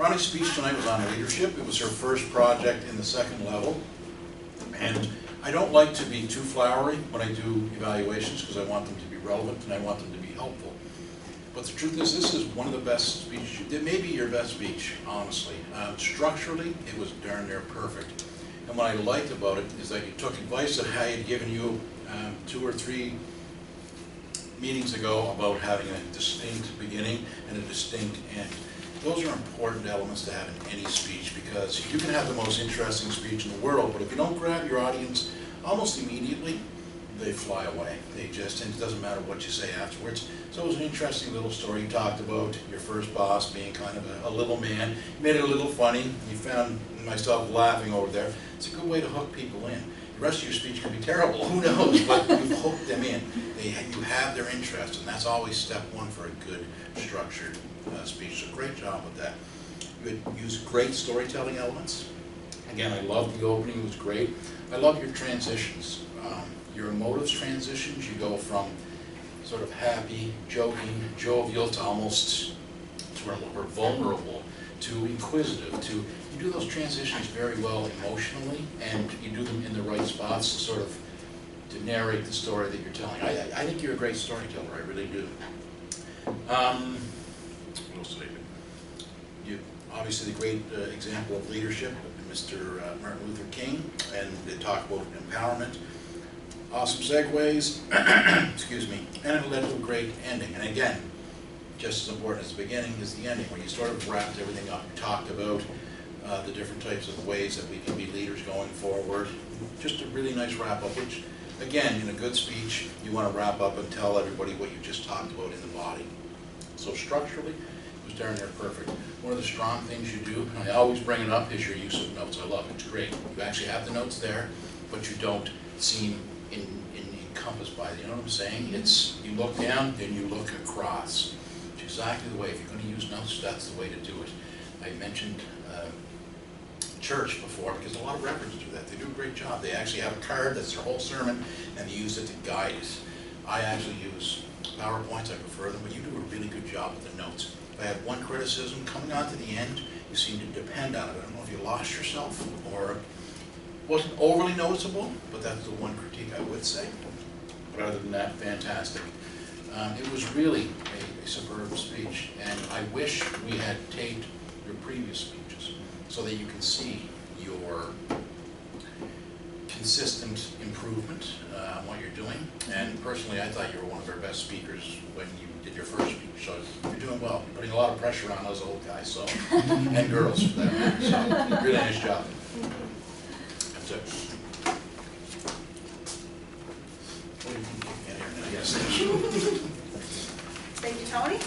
Roni's speech tonight was on leadership. It was her first project in the second level. And I don't like to be too flowery when I do evaluations because I want them to be relevant and I want them to be helpful. But the truth is, this is one of the best speeches. It may be your best speech, honestly. Structurally, it was darn near perfect. And what I liked about it is that you took advice that I had given you 2 or 3 meetings ago about having a distinct beginning and a distinct end. Those are important elements to have in any speech, because you can have the most interesting speech in the world, but if you don't grab your audience almost immediately, they fly away. They just, and it doesn't matter what you say afterwards. So it was an interesting little story. You talked about your first boss being kind of a little man. You made it a little funny. You found myself laughing over there. It's a good way to hook people in. The rest of your speech could be terrible, who knows, but you've hooked them in. You have their interest, and that's always step one for a good structured speech. So great job with that. You had used great storytelling elements. Again, I loved the opening, it was great. I love your transitions. Your emotive transitions, you go from sort of happy, joking, jovial to almost sort of vulnerable to inquisitive to, you do those transitions very well emotionally, and you do them in the right spots to sort of to narrate the story that you're telling. I think you're a great storyteller, I really do. What else did I do? You obviously the great example of leadership, Mr. Martin Luther King, and they talk about empowerment. Awesome segues, excuse me, and it led to a great ending. And again, just as important as the beginning is the ending, where you sort of wrapped everything up. You talked about the different types of ways that we can be leaders going forward. Just a really nice wrap up, which, again, in a good speech, you want to wrap up and tell everybody what you just talked about in the body. So structurally, it was darn near perfect. One of the strong things you do, and I always bring it up, is your use of notes. I love it, it's great. You actually have the notes there, but you don't seem encompassed by it. You know what I'm saying? It's, you look down, then you look across. It's exactly the way, if you're going to use notes, that's the way to do it. I mentioned church before, because a lot of references do that. They do a great job. They actually have a card that's their whole sermon, and they use it to guide it. I actually use PowerPoints, I prefer them, but you do a really good job with the notes. If I have one criticism, coming on to the end, you seem to depend on it. I don't know if you lost yourself or wasn't overly noticeable, but that's the one critique I would say. But other than that, fantastic. It was really a superb speech, and I wish we had taped your previous speeches so that you can see your consistent improvement on what you're doing. And personally, I thought you were one of our best speakers when you did your first speech, so you're doing well. You're putting a lot of pressure on those old guys, so, and girls for that matter, so really nice job. That's it. What do you think? Yes. Thank you, Tony.